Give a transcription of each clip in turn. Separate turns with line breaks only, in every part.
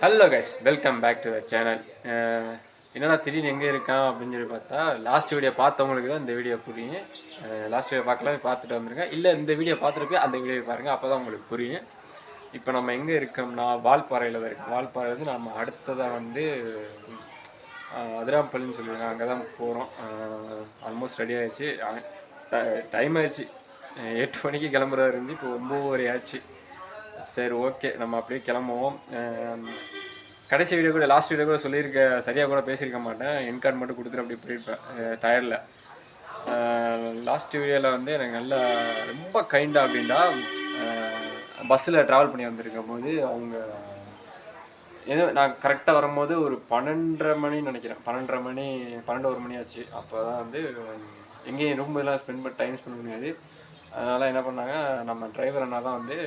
Hello guys, welcome back to the channel. என்னடா திடீர்னு எங்கே இருக்கான் அப்படின்னு சொல்லி பார்த்தா, லாஸ்ட் வீடியோ பார்த்தவங்களுக்கு தான் இந்த வீடியோ புரியும். லாஸ்ட் வீடியோ பார்க்கலாம், பார்த்துட்டு வந்துருங்க. இல்லை இந்த வீடியோ பார்த்துட்டு அந்த வீடியோ பாருங்கள், அப்போ தான் உங்களுக்கு புரியும். இப்போ நம்ம எங்கே இருக்கோம்னா வால்பாறையில் தான் இருக்கோம். வால்பாறை வந்து நம்ம அடுத்ததாக வந்து அதிராம்பள்ளின்னு சொல்லுவாங்க, அங்கே தான் போகிறோம். ஆல்மோஸ்ட் ரெடி ஆகிடுச்சு. டைம் ஆயிடுச்சு, 8 மணிக்கு கிளம்புறதா இருந்து இப்போ 9:30 ஆச்சு. சரி, ஓகே, நம்ம அப்படியே கிளம்புவோம். கடைசி வீடியோ கூட லாஸ்ட் வீடியோ கூட சொல்லியிருக்க, சரியாக கூட பேசியிருக்க மாட்டேன். என்கார்டு மட்டும் கொடுத்துட்டு அப்படி போயிருப்பேன் டயரில். லாஸ்ட் வீடியோவில் வந்து எனக்கு நல்லா ரொம்ப கைண்டாக அப்படின்னா, பஸ்ஸில் ட்ராவல் பண்ணி வந்திருக்கும் போது அவங்க ஏதோ நான் கரெக்டாக வரும்போது ஒரு 12:30 மணின்னு நினைக்கிறேன். 12:30 மணி ஆச்சு. அப்போ தான் வந்து எங்கேயும் ரூம் இதெல்லாம் டைம் ஸ்பெண்ட் பண்ண முடியாது. அதனால் என்ன பண்ணாங்க, நம்ம டிரைவர் அண்ணா தான் வந்து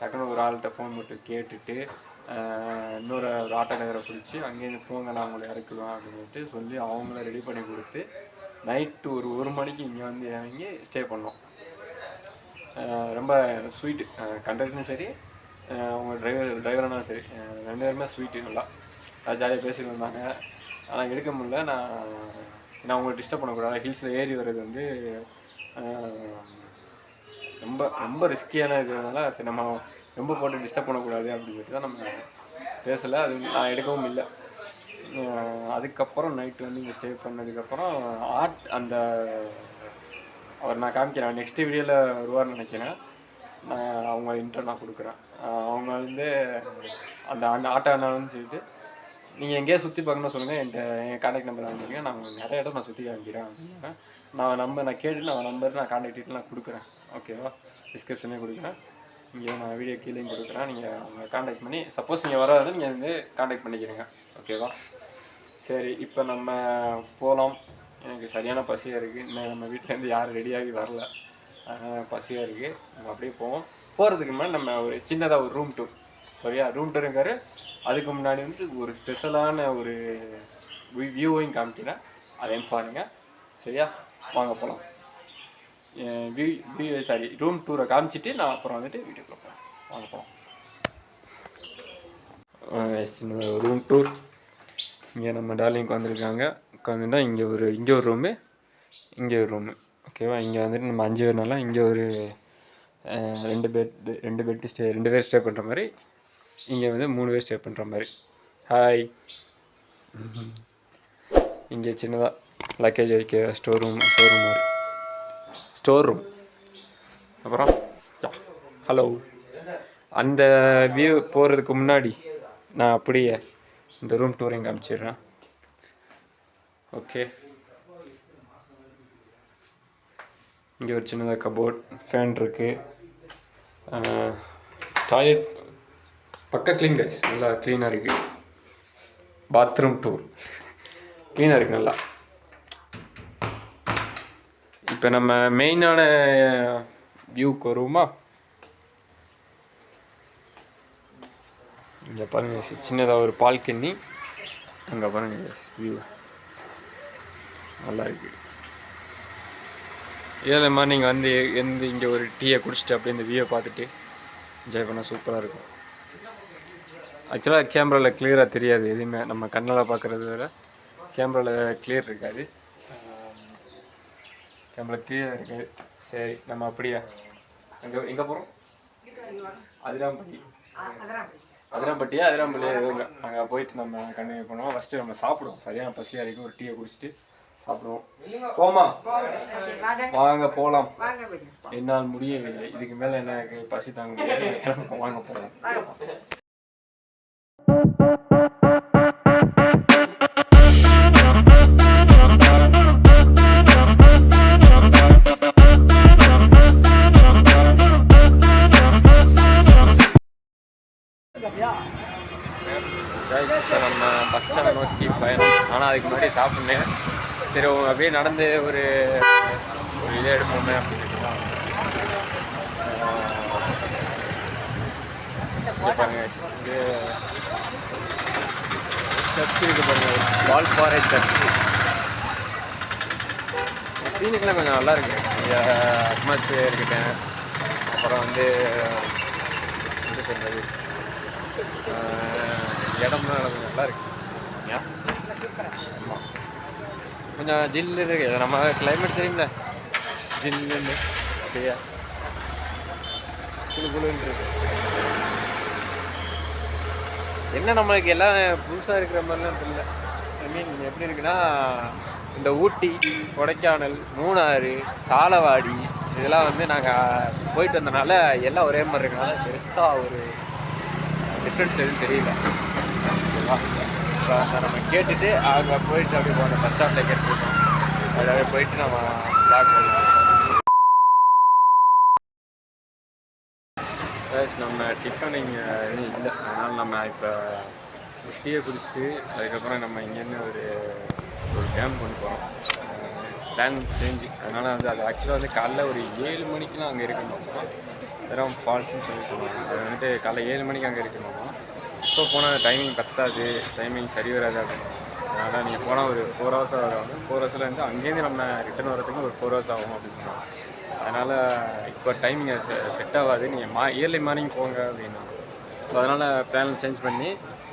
டக்குன்னு ஒரு ஆள்கிட்ட ஃபோன் போட்டு கேட்டுட்டு இன்னொரு ஆட்டோ நகரை பிடிச்சி அங்கேருந்து போங்க, நான் அவங்கள இறக்குவேன் அப்படின்ட்டு சொல்லி அவங்கள ரெடி பண்ணி கொடுத்து நைட்டு ஒரு மணிக்கு இங்கே வந்து இறங்கி ஸ்டே பண்ணோம். ரொம்ப ஸ்வீட்டு கண்டக்டரும் சரி, அவங்க டிரைவர்னா சரி, 2 பேருமே ஸ்வீட்டு, நல்லா ஜாலியாக பேசிட்டு இருந்தாங்க. ஆனால் எடுக்க முடியல. நான் அவங்களை டிஸ்டர்ப் பண்ணக்கூடாது. ஹில்ஸில் ஏறி வர்றது வந்து ரொம்ப ரொம்ப ரிஸ்கியான இருக்கிறதுனால சரி நம்ம ரொம்ப போட்டு டிஸ்டர்ப் பண்ணக்கூடாது அப்படின்னு சொல்லிட்டு தான் நம்ம பேசலை. அது நான் எடுக்கவும் இல்லை. அதுக்கப்புறம் நைட்டு வந்து இங்கே ஸ்டே பண்ணதுக்கப்புறம் அந்த அவர் நான் காமிக்கிறேன், நெக்ஸ்ட் வீடியோவில் வருவார்னு நினைக்கிறேன். அவங்க இன்ட்ரோ நான் கொடுக்குறேன். அவங்க வந்து அந்த ஆட்டோ அண்ணான்னு சொல்லிட்டு, நீங்கள் எங்கேயா சுற்றி பார்க்கணும்னு சொல்லுங்கள், என் கான்டாக்ட் நம்பர் வாங்கிக்கிறேன், நான் நிறைய இடம் நான் சுற்றி காமிக்கிறேன் அப்படின்னா நான் கேட்டுட்டு நான் கான்டாக்ட் டீட்டெயில் நான் கொடுக்குறேன். ஓகேவா? டிஸ்கிரிப்ஷனே கொடுக்குறேன், இங்கே நான் வீடியோ கீழேயும் கொடுக்குறேன். நீங்கள் அவங்க கான்டாக்ட் பண்ணி, சப்போஸ் நீங்கள் வராது நீங்கள் வந்து கான்டாக்ட் பண்ணிக்கிறீங்க. ஓகேவா? சரி, இப்போ நம்ம போகலாம். எனக்கு சரியான பசியாக இருக்குது. இன்னும் நம்ம வீட்டிலேருந்து யாரும் ரெடியாகி வரல, பசியாக இருக்குது. நம்ம அப்படியே போவோம். போகிறதுக்கு முன்னாடி நம்ம ஒரு சின்னதாக ஒரு ரூம் டூர், சரியா? ரூம் டூருங்காரு. அதுக்கு முன்னாடி வந்து ஒரு ஸ்பெஷலான ஒரு வியூவையும் காமிக்கிறேன், அதையும் பாருங்கள். சரியா? வாங்க போகலாம். ரூம் டூரை காமிச்சிட்டு நான் அப்புறம் வந்துட்டு வீட்டுக்குள்ளே போகிறேன். வாங்க போகலாம். சின்ன ரூம் டூர். இங்கே நம்ம டார்லிங் உட்காந்துருக்காங்க. உட்காந்துட்டா இங்கே ஒரு ரூமு, இங்கே ஒரு ரூமு. ஓகேவா? இங்கே வந்துட்டு நம்ம 5 பேர்னால இங்கே ஒரு 2 பேர் ஸ்டே பண்ணுற மாதிரி, இங்கே வந்து 3 பேர் ஸ்டே பண்ணுற மாதிரி. ஹாய். இங்கே சின்னதாக லக்கேஜ் வைக்க ஸ்டோர் ரூம். அப்புறம் ஹலோ. அந்த வியூ போகிறதுக்கு முன்னாடி நான் அப்படியே இந்த ரூம் டூரையும் காமிச்சிடுறேன். ஓகே. இங்கே ஒரு சின்னதாக கபோர்ட், ஃபேன் இருக்குது. டாய்லெட் பக்கா க்ளீன் கைஸ், நல்லா க்ளீனாக இருக்குது. பாத்ரூம் டூர் க்ளீனாக இருக்குது நல்லா. இப்போ நம்ம மெயினான வியூக்கு வருவோமா? இங்கே பாருங்கள், சின்னதாக ஒரு பால்கனி. அங்கே பாருங்கள் வியூ நல்லா இருக்குது. இதில் மாதிரி நீங்கள் வந்து இங்கே ஒரு டீயை குடிச்சிட்டு அப்படியே இந்த வியூவை பார்த்துட்டு என்ஜாய் பண்ணால் சூப்பராக இருக்கும். ஆக்சுவலாக கேமராவில் கிளியராக தெரியாது எதுவுமே, நம்ம கண்ணால் பார்க்குறது வேறு, கேமராவில் கிளியர் இருக்காது. கேமரா கிளியராக இருக்காது. சரி, நம்ம அப்படியே எங்கே போகிறோம்? அதிராம்பட்டியா எதுவுங்க. அங்கே போயிட்டு நம்ம கண்டினியூ பண்ணுவோம். ஃபஸ்ட்டு நம்ம சாப்பிடுவோம். சரியான பசியாக இருக்குது. ஒரு டீயை குடிச்சிட்டு சாப்பிடுவோம். போமா? வாங்க போகலாம். என்னால் முடியவில்லை, இதுக்கு மேலே எனக்கு பசி தாங்க முடியாது. கிளம்ப, வாங்க போகலாம். இப்போ நம்ம பஸ் ஸ்டாண்ட் நோக்கி பயணம். ஆனால் அதுக்கு முன்னாடி சாப்பிட்னேன். சரி, அப்படியே நடந்து ஒரு இதை எடுப்போமே அப்படின்னு பாருங்க. இது சர்ச்சு இருக்குது பாருங்க, வால்பாறை சர்ச்சு. சீனுக்கெலாம் கொஞ்சம் நல்லா இருக்கு. இங்கே அட்மாஸ்பியர் இருக்கட்டேன். அப்புறம் வந்து என்ன சொல்கிறது, இடம்லாம் நல்லா இருக்கு. ஏன் ஆமாம், கொஞ்சம் ஜில்லு இருக்கு. நம்ம கிளைமேட் தெரியுமில்ல, ஜில்லுன்னு அப்படியே குழு குழுன்னு இருக்கு. என்ன நம்மளுக்கு எல்லாம் புதுசாக இருக்கிற மாதிரிலாம் தெரியல. ஐ மீன் எப்படி இருக்குன்னா, இந்த ஊட்டி, கொடைக்கானல், மூணாறு, காலவாடி இதெல்லாம் வந்து நாங்கள் போயிட்டு வந்தனால எல்லாம் ஒரே மாதிரி இருக்கனால பெருசாக ஒரு டிஃப்ரென்ஸ் எதுவும் தெரியல. ஓகேவா? இப்போ நம்ம கேட்டுட்டு அங்கே போயிட்டு அப்படி போனோம், பஸ் ஸ்டாண்டில் கேட்டுருக்கோம். அதாவது போயிட்டு நம்ம பிளாக் பண்ணுவோம். நம்ம டிஃபன் இங்கே எதுவும் இல்லை, அதனால் நம்ம இப்போ டீயை குடிச்சிட்டு அதுக்கப்புறம் நம்ம இங்கேருந்து ஒரு டேம் கொண்டு போகிறோம். பிளான் சேஞ்சு, அதனால் வந்து அது ஆக்சுவலாக வந்து காலைல ஒரு 7 மணிக்கெலாம் அங்கே இருக்கணும். வெறும் ஃபால்ஸ்ன்னு சொல்லுவாங்க. அது வந்துட்டு காலைல 7 மணிக்கு அங்கே இருக்கணும். இப்போ போனால் டைமிங் பத்தாது, டைமிங் சரி வராது அப்படின்னு. அதனால் நீங்கள் போனால் ஒரு 4 hours ஆகும். 4 hours வந்து அங்கேருந்து நம்ம ரிட்டர்ன் வரதுக்கு ஒரு 4 hours ஆகும் அப்படின்னு சொன்னாங்க. அதனால் இப்போ டைமிங்கை செட் ஆகாது, நீங்கள் இயர்லி மார்னிங் போங்க அப்படின்னா. ஸோ அதனால் பிளான் சேஞ்ச் பண்ணி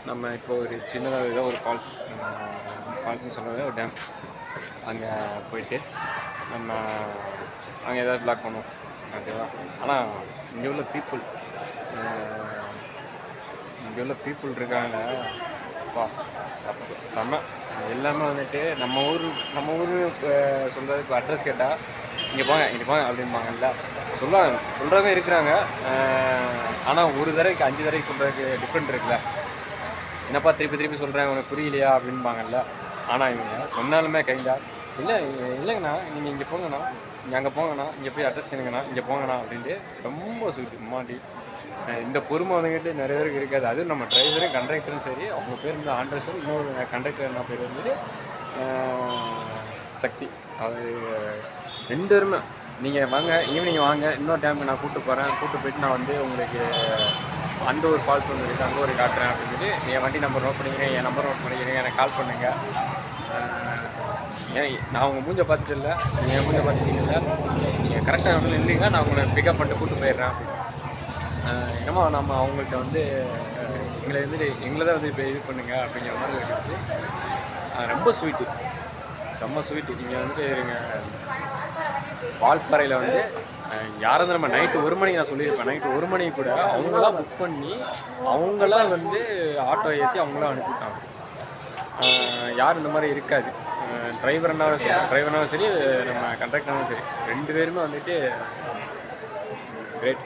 நம்ம இப்போ ஒரு சின்னதாக ஏதோ ஒரு ஃபால்ஸ்ன்னு சொல்கிறது ஒரு டேம், அங்கே போயிட்டு நம்ம அங்கே ஏதாவது பிளாக் பண்ணுவோம். ஓகேவா? ஆனால் இங்கே உள்ள பீப்புள் இருக்காங்க அப்பா, செம்ம. எல்லாமே வந்துட்டு நம்ம ஊர் சொல்கிறது. இப்போ அட்ரஸ் கேட்டால் இங்கே போங்க அப்படிம்பாங்கல்ல, சொல்கிறவங்க இருக்கிறாங்க. ஆனால் ஒரு தடவைக்கு 5 தடவைக்கு சொல்கிறதுக்கு டிஃப்ரெண்ட் இருக்குல்ல. என்னப்பா திருப்பி சொல்கிறேன், உனக்கு புரியலையா அப்படின்பாங்கல்ல. ஆனால் இவங்க சொன்னாலுமே இல்லைங்கண்ணா நீங்கள் இங்கே போங்கண்ணா, நீங்கள் அங்கே போங்கண்ணா, இங்கே போய் அட்ரஸ் கேளுங்கண்ணா, இங்கே போங்கண்ணா அப்படின்ட்டு ரொம்ப மாட்டி. இந்த பொறுமை வந்துக்கிட்டு நிறைய பேருக்கு இருக்காது. அதுவும் நம்ம டிரைவரும் கண்டக்டரும் சரி, அவங்க பேர் வந்து ஆண்ட்ரஸும், இன்னொரு கண்டக்டர் என்ன பேர் வந்துட்டு சக்தி. அது 2 பேருமே நீங்கள் வாங்க, ஈவினிங் வாங்க, இன்னொரு டைமுக்கு நான் கூப்பிட்டு போயிட்டு நான் வந்து உங்களுக்கு அந்த ஒரு ஃபால்ஸ் ஒன்று இருக்குது, அங்கே ஒரு காட்டுறேன் அப்படின்னு சொல்லி என் வண்டி நம்பர் நோட் பண்ணிக்கிறேன், என் நம்பர் நோட் பண்ணிக்கிறேன், எனக்கு கால் பண்ணுங்கள். நான் உங்கள் மூஞ்சை பார்த்துட்டு இல்லை, நீங்கள் மூஞ்சை பார்த்துட்டீங்கல்ல, நீங்கள் கரெக்டாக இடத்துல இல்லைங்க, நான் உங்களை பிக்கப் பண்ணிட்டு கூப்பிட்டு போயிடுறேன் அப்படின்னு. என்னமோ நம்ம அவங்கள்ட்ட வந்து எங்களை தான் வந்து இப்போ இது பண்ணுங்க அப்படிங்கிற மாதிரி வச்சுட்டு ரொம்ப செம்ம ஸ்வீட்டு. இங்கே வந்துட்டு வால்பாறையில் வந்து யாராவது நம்ம நைட்டு 1 மணிக்கு நான் சொல்லியிருப்பேன், நைட்டு 1 மணிக்கு கூட அவங்களாம் புக் பண்ணி அவங்களாம் வந்து ஆட்டோ ஏற்றி அவங்களாம் அனுப்பிவிட்டாங்க. யாரும் இந்த மாதிரி இருக்காது. டிரைவர்னாலும் சரி, நம்ம கண்டக்டர்னாலும் சரி, 2 பேருமே வந்துட்டு கிரேட்.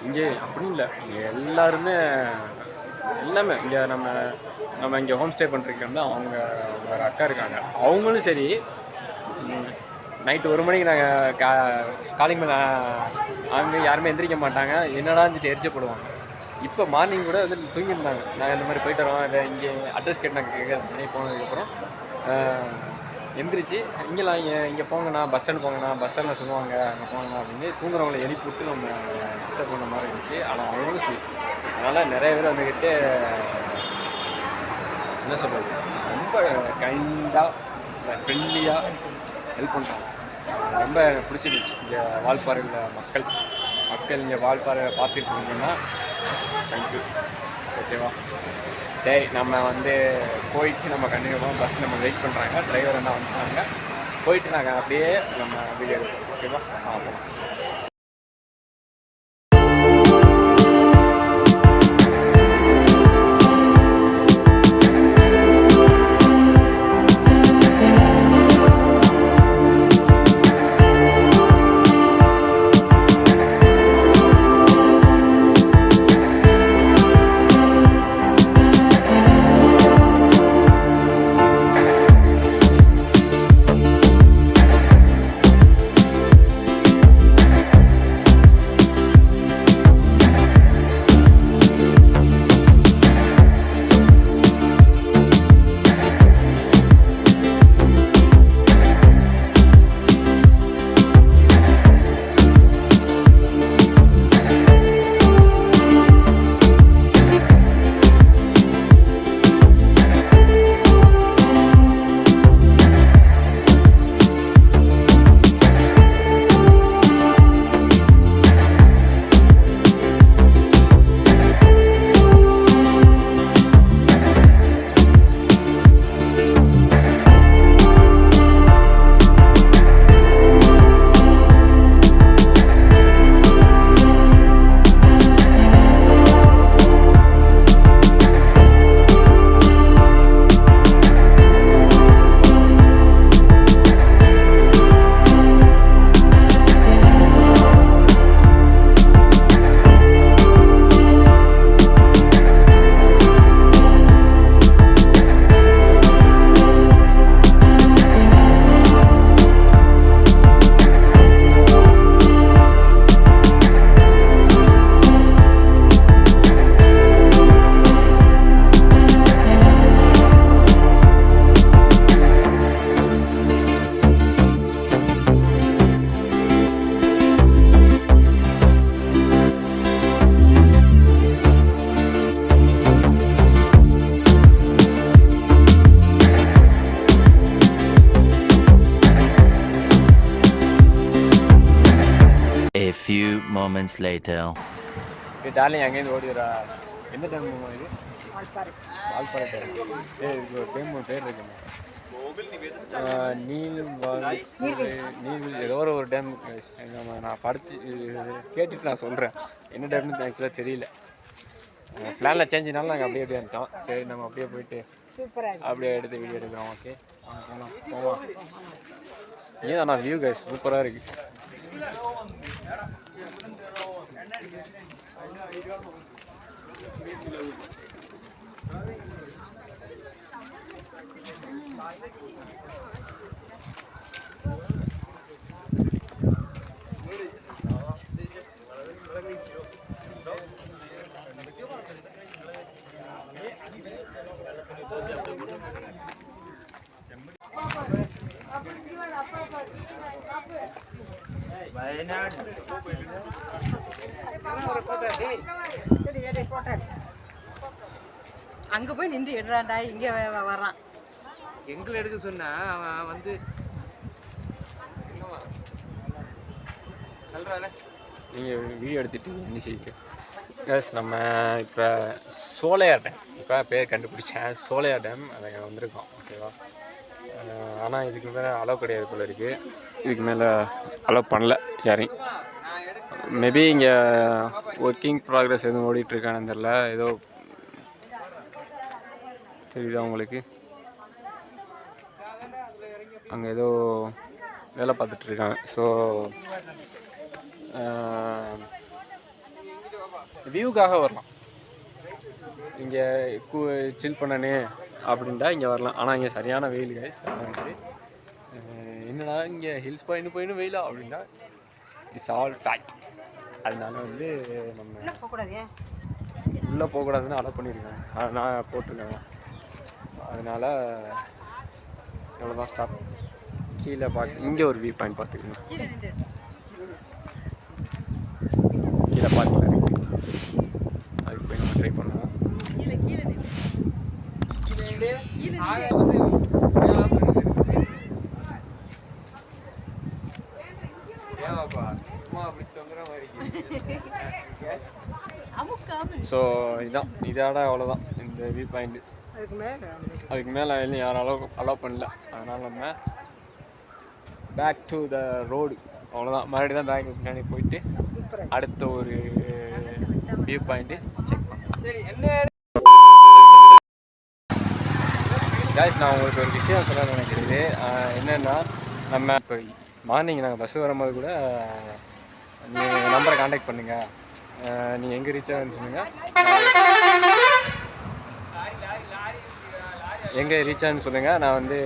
இங்கே அப்படின்னு இல்லை, இங்கே எல்லாமே இங்கே நம்ம இங்கே ஹோம் ஸ்டே பண்ணுறதுக்கு அவங்க ஒரு அக்கா இருக்காங்க. அவங்களும் சரி, நைட்டு 1 மணிக்கு நாங்கள் காலிங் மேலே அவங்க யாருமே எந்திரிக்க மாட்டாங்க, என்னடான்னு எரிச்சப்படுவாங்க. இப்போ மார்னிங் கூட வந்து தூங்கியிருந்தாங்க. நாங்கள் இந்த மாதிரி போயிட்டு வரோம், இல்லை இங்கே அட்ரஸ் கேட்டு நாங்கள் கேட்க போனதுக்கப்புறம் எந்திரிச்சு இங்கே போங்கண்ணா, பஸ் ஸ்டாண்ட் போங்கண்ணா, பஸ் ஸ்டாண்டில் சொல்லுவாங்க அங்கே போங்கண்ணா அப்படின்னு தூங்குறவங்களை எழுப்பி விட்டு நம்ம டிஸ்டர்ப் பண்ண மாதிரி இருந்துச்சு. ஆனால் அவங்களும் ஸ்வீட். அதனால் நிறைய பேர் வந்துக்கிட்டு என்ன சொல்கிறது, ரொம்ப கைண்டாக ஃப்ரெண்ட்லியாக ஹெல்ப் பண்ணுறாங்க. ரொம்ப எனக்கு பிடிச்சிருந்துச்சு. இங்கே வால்பாறையில் மக்கள் இங்கே வால்பாறை பார்த்துட்டு இருந்தீங்கன்னா தேங்க்யூ. ஓகேவா? சரி, நம்ம வந்து போயிட்டு நம்ம கண்டினியூ பண்ணோம். பஸ் நம்ம வெயிட் பண்ணுறாங்க, டிரைவர் என்ன வந்துட்டாங்க. போயிட்டு நாங்கள் அப்படியே நம்ம வீடியோ எடுப்போம். ஓகேவா? போகலாம்.
moments later.
டார்லிங் அங்கேருந்து ஓடிடுறா. எந்த டேம் இது? வால்பாறை டேம். இது ஒரு டேம் பேர் இருக்குங்க. நீல் ஏதோ ஒரு டேம். நான் படித்து கேட்டுட்டு நான் சொல்கிறேன். என்ன டேம்னு ஆக்சுவலாக தெரியல. பிளானில் சேஞ்சினாலும் நாங்கள் அப்படியே வந்துட்டோம். சரி நம்ம அப்படியே போயிட்டு அப்படியே எடுத்து வீடியோ எடுக்கிறோம். ஓகே போகலாம். ஏன் நான் வியூ கைஸ் சூப்பராக இருக்குது.
அங்க போய் நின்று எடுறான்டா, இங்க வர்றான்.
எங்களை எடுக்க சொன்னா அவன் வந்து
நீங்கள் வீடியோ எடுத்துகிட்டு என்ன செய்யுது கேஸ். நம்ம இப்போ சோலையார் டேம் இப்போ பேர் கண்டுபிடிச்சேன். சோலையார் டேம் அதை வந்திருக்கோம். ஓகேவா? ஆனால் இதுக்கு மேலே அலோவ் கிடையாது போல இருக்குது. இதுக்கு மேலே அலோவ் பண்ணல யாரையும். மேபி இங்கே ஒர்க்கிங் ப்ராக்ரஸ் எதுவும் ஓடிட்டுருக்கான்னு தெரில. ஏதோ தெரியுதா உங்களுக்கு? அங்கே ஏதோ வேலை பார்த்துட்ருக்காங்க. ஸோ வியூக்காக வரலாம். இங்கே சில் பண்ணனே அப்படின்ட்டா இங்கே வரலாம். ஆனால் இங்கே சரியான வெயில் கைஸ். என்னடா இங்கே ஹில்ஸ் போயின்னு வெயிலா அப்படின்னா இட்ஸ் ஆல் ஃபேக்ட். அதனால வந்து நம்ம உள்ளே போகக்கூடாதுன்னு அலோவ் பண்ணியிருக்காங்க. நான் போட்டிருக்காங்க. அதனால் எவ்வளோதான் ஸ்டாப். கீழே பார்த்து இங்கே ஒரு வியூ பாயிண்ட் பார்த்துக்கணும். கீழே பார்க்கல இருக்குது. அதுக்கு போய் நம்ம ட்ரை பண்ணுவோம். ஸோ இதோட அவ்வளோதான் இந்த வியூ பாயிண்ட். அதுக்கு மேலே எல்லாம் யாரும் அலோவ் பண்ணல. அதனால் நம்ம பேக் டு த ரோடு. அவ்வளோதான். மறுபடியும் தான் பேக் பின்னாடி போயிட்டு அடுத்த ஒரு வியூ பாயிண்ட்டு செக் பண்ணோம். காய்ஸ், நான் உங்களுக்கு ஒரு விஷயம் சொல்ல நினைக்கிறது என்னென்னா, நம்ம இப்போ மார்னிங் நாங்கள் பஸ்ஸு வரும்போது கூட நீங்கள் நம்பரை காண்டாக்ட் பண்ணுங்கள், நீங்கள் எங்கே ரீச் ஆகுன்னு சொன்னீங்க, எங்கே ரீச் ஆகுன்னு சொல்லுங்கள். நான் வந்து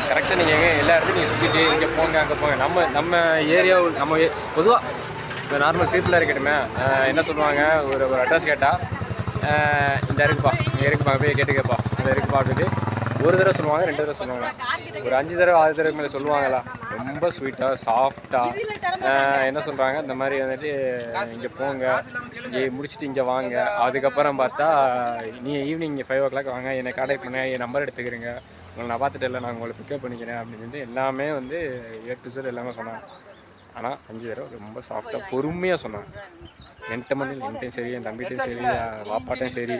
கரெக்டாக நீங்கள் எங்கே எல்லா இடத்துலையும் நீங்கள் சுற்றிட்டு இங்கே போங்க அங்கே போங்க. நம்ம ஏரியாவில் நம்ம பொதுவாக இப்போ நார்மல் பீப்புளாக இருக்கட்டுமே என்ன சொல்லுவாங்க, ஒரு அட்ரஸ் கேட்டால் இந்த இருக்குப்பா இங்கே இருக்குப்பா போய் கேட்டு கேட்பா அந்த இருக்குப்பா அப்படின்ட்டு ஒரு தடவை சொல்லுவாங்க, 2 தடவை சொல்லுவாங்க, ஒரு 5 தடவை 6 தடவை மேலே சொல்லுவாங்களா. ரொம்ப ஸ்வீட்டாக சாஃப்டாக என்ன சொல்கிறாங்க, இந்த மாதிரி வந்துட்டு இங்கே போங்க, இங்கே முடிச்சுட்டு இங்கே வாங்க, அதுக்கப்புறம் பார்த்தா நீங்கள் ஈவினிங் இங்கே 5 o'clock வாங்க, என்னை கான்டாக்ட் பண்ண, என் நம்பர் எடுத்துக்கிறேங்க, உங்களை நான் பார்த்துட்டு இல்லை, நான் உங்களை பிக்கப் பண்ணிக்கிறேன் அப்படின்னு சொல்லிட்டு எல்லாமே வந்து A to Z எல்லாமே சொன்னாங்க. ஆனால் 5 தடவை ரொம்ப சாஃப்டாக பொறுமையாக சொன்னாங்க. என்கிட்டையும் சரி, என் தம்பிகிட்டையும் சரி, வாப்பாட்டையும் சரி,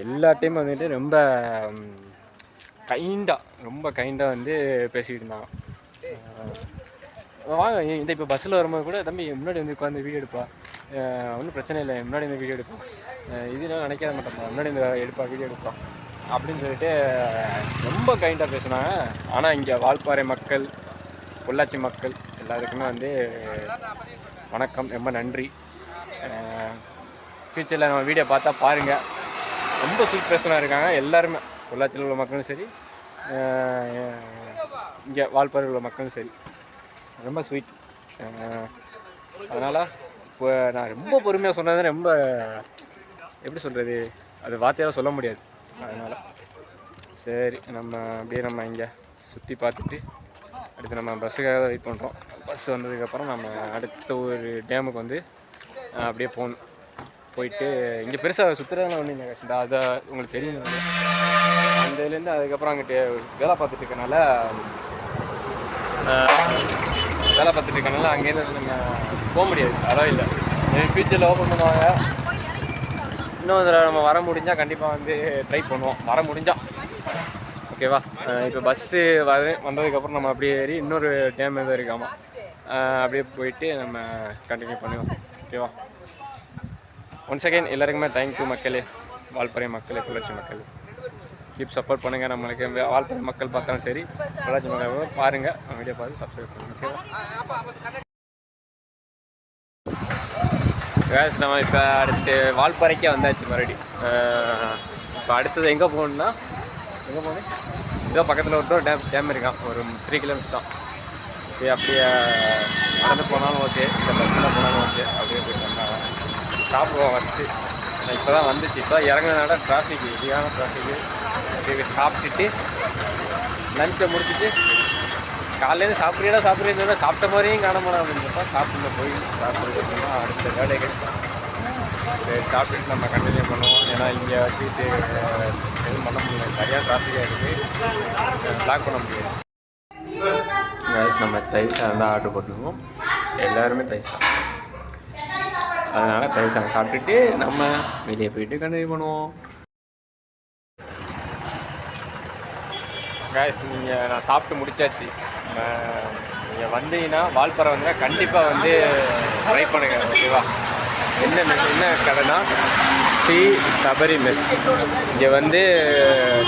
எல்லாத்தையுமே வந்துட்டு ரொம்ப கைண்டாக வந்து பேசிக்கிட்டு இருந்தாங்க. வாங்க இந்த இப்போ பஸ்ஸில் வரும்போது கூட, தம்பி முன்னாடி வந்து உட்காந்து வீடியோ எடுப்பா, ஒன்றும் பிரச்சனை இல்லை, முன்னாடி வந்து வீடியோ எடுப்போம், இதெல்லாம் நினைக்காத மாட்டோம்ப்பா, முன்னாடி இந்த வீடியோ எடுப்போம் அப்படின்னு சொல்லிட்டு ரொம்ப கைண்டாக பேசினாங்க. ஆனால் இங்கே வால்பாறை மக்கள், பொள்ளாச்சி மக்கள் எல்லாருக்குமே வந்து வணக்கம், ரொம்ப நன்றி. ஃப்யூச்சரில் நம்ம வீடியோ பார்த்தா பாருங்கள். ரொம்ப ஸ்வீட் பர்சனாக இருக்காங்க எல்லாருமே, பொள்ளாச்சியில் உள்ள மக்களும் சரி, இங்கே வால்பாறையில் உள்ள மக்களும் சரி, ரொம்ப ஸ்வீட். அதனால் இப்போ நான் ரொம்ப பொறுமையாக சொன்னது, ரொம்ப எப்படி சொல்கிறது, அது வார்த்தையால் சொல்ல முடியாது. அதனால் சரி, அப்படியே நம்ம இங்கே சுற்றி பார்த்துட்டு அடுத்து நம்ம பஸ்ஸுக்காக தான் வெயிட் பண்ணுறோம். பஸ் வந்ததுக்கப்புறம் நம்ம அடுத்த ஒரு டேமுக்கு வந்து அப்படியே போகணும். போயிட்டு இங்கே பெருசாக சுற்றுறதுலாம் ஒன்றும் இல்லை, அதை உங்களுக்கு தெரியும். அந்த இதுலேருந்து அதுக்கப்புறம் அங்கிட்டு வேலை பார்த்துட்டு இருக்கனால அங்கேருந்து நம்ம போக முடியாது, அதெல்லாம் இல்லை. ஃபியூச்சரில் ஓப்பன் பண்ணுவாங்க. இன்னும் அதில் நம்ம வர முடிஞ்சால் கண்டிப்பாக வந்து ட்ரை பண்ணுவோம், வர முடிஞ்சால். ஓகேவா? இப்போ பஸ்ஸு வந்ததுக்கப்புறம் நம்ம அப்படியே ஏறி இன்னொரு டேம் எதுவும் இருக்காமல் அப்படியே போயிட்டு நம்ம கண்டினியூ பண்ணுவோம். ஓகேவா? ஒன்ஸ் அகைன் எல்லாருக்குமே தேங்க்யூ மக்களே, வால்பாறை மக்களே, பொள்ளாச்சி மக்கள். கீப் சப்போர்ட் பண்ணுங்கள் நம்மளுக்கு. வால்பாறை மக்கள் பார்த்தாலும் சரி, பொள்ளாச்சி மக்கள் பாருங்கள், வீடியோ பார்த்து சப்ஸ்கிரைப் பண்ணுங்கள். ஓகேவா? கேஸ் நம்ம இப்போ அடுத்து வால்பாறைக்கே வந்தாச்சு மறுபடியும். இப்போ அடுத்தது எங்கே போகணுன்னா, எங்கே போகணும், இதோ பக்கத்தில் ஒரு டேம் இருக்கான், ஒரு 3 கிலோமீட்டர்ஸ் தான். அப்படியே நடந்து போனாலும் ஓகே, இந்த பஸ்ஸில் போனாலும் ஓகே. அப்படியே போயிட்டு வந்தாங்க சாப்பிடுவோம் ஃபஸ்ட்டு. இப்போ தான் வந்துச்சு, இப்போ இறங்கினால டிராஃபிக், இதிகான டிராஃபிக்கு. அப்படியே சாப்பிட்டுட்டு லஞ்சை முடிச்சுட்டு காலையிலேருந்து சாப்பிட்றீங்கன்னா சாப்பிட்ட மாதிரியும் காணப்படும் அப்படின்றப்ப சாப்பிட்டு போய் சாப்பிட்றதுக்கு அடுத்த வேலைகள். சரி, சாப்பிட்டுட்டு நம்ம கண்டினியூ பண்ணுவோம். ஏன்னா இங்கே வச்சுட்டு எதுவும் பண்ண முடியல, சரியாக டிராஃபிக்காக இருக்குது, பிளாக் பண்ண முடியாது. நம்ம தயிர் சாதம் தான் ஆர்டர் பண்ணுவோம், எல்லாருமே தயிர் சாதம். அதனால் தயிர் சாதம் சாப்பிட்டுட்டு நம்ம வெளியே போயிட்டு கண்டினியூ பண்ணுவோம். கேஸ் நான் சாப்பிட்டு முடிச்சாச்சு. நீங்கள் வந்தீங்கன்னா வால்பாறை வந்தீங்கன்னா கண்டிப்பாக வந்து ட்ரை பண்ணுங்கள். ஓகேவா? என்ன கடைனா ஸ்ரீ சபரி மெஸ். இங்கே வந்து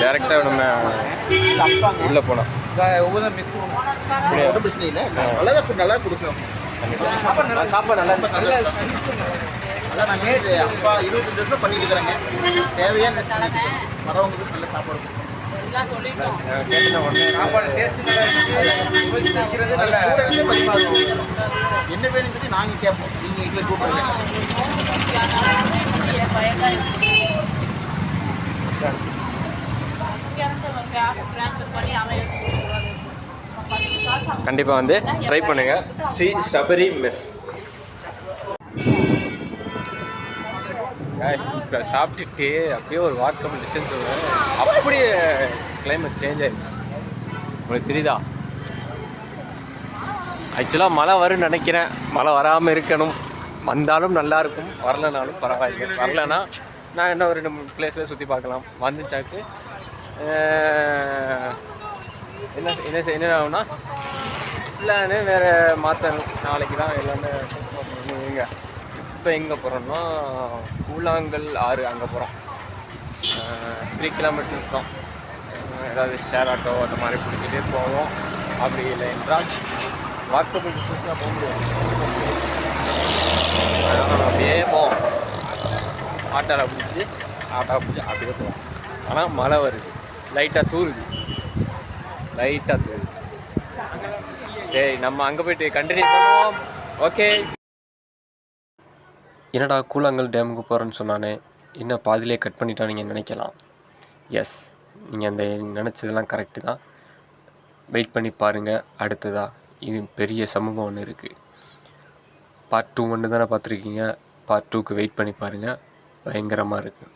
டேரெக்டாக நம்ம உள்ளே போனோம்.
ஒவ்வொரு மிஸ்
நல்லா கொடுக்குறோம்.
சாப்பாடு நல்லா
அதான் நாங்கள் அப்பா 25 வருஷம் பண்ணிட்டு இருக்கிறாங்க. தேவையான வரவங்களுக்கு நல்ல சாப்பாடு கொடுக்குறோம்.
சாப்பாடு டேஸ்ட்
என்ன வேணும்னு சொல்லி நாங்கள் கேட்போம், நீங்கள் எங்களை கூப்பிடுங்க.
கண்டிப்பாக வந்து ட்ரை பண்ணுங்கள், ஸ்ரீ சபரி மெஸ். இப்போ சாப்பிட்டுட்டு அப்படியே ஒரு வாக்கபிள் டிஸ்டன்ஸ் வருவேன், அப்படியே கிளைமேட் சேஞ்ச் ஆயிடுச்சு. உங்களுக்கு தெரியுதா? ஆக்சுவலாக மழை வரும்னு நினைக்கிறேன், மழை வராமல் இருக்கணும். வந்தாலும் நல்லாயிருக்கும், வரலனாலும் பரவாயில்லை. வரலன்னா நான் இன்னும் 2-3 பிளேஸில் சுற்றி பார்க்கலாம். வந்துச்சாக்கு என்ன ஆகும்னா பிளானு வேறு மாற்றணும். நாளைக்கு தான் எல்லாமே பண்ணுங்க. இப்போ எங்கே போகிறோன்னா கூழாங்கல் ஆறு, அங்கே போகிறோம். 3 கிலோமீட்டர்ஸ் தான். ஏதாவது ஷேர் ஆட்டோ அந்த மாதிரி பிடிச்சிட்டே போவோம். அப்படி இல்லை என்றால் வாக்கபிள் டிஸ்டன்ஸாக போக முடியாது, அதனால் அப்படியே போவோம். ஆட்டோவில் பிடிச்சி அப்படியே போவோம். ஆனால் மழை வருது, லைட்டாக தூருது. சரி, நம்ம அங்கே போய்ட்டு கண்டினியூ பண்ணுவோம். ஓகே. என்னடா கூழாங்கல் டேமுக்கு போகிறேன்னு சொன்னானே, இன்னும் பாதிலே கட் பண்ணிட்டா நீங்கள் நினைக்கலாம். எஸ், நீங்கள் அந்த நினச்சதெல்லாம் கரெக்டு தான். வெயிட் பண்ணி பாருங்கள். அடுத்ததாக இது பெரிய சமூகம் ஒன்று இருக்குது. பார்ட் 2 ஒன்று தானே பார்த்துருக்கீங்க, பார்ட் 2க்கு வெயிட் பண்ணி பாருங்கள், பயங்கரமாக இருக்குது.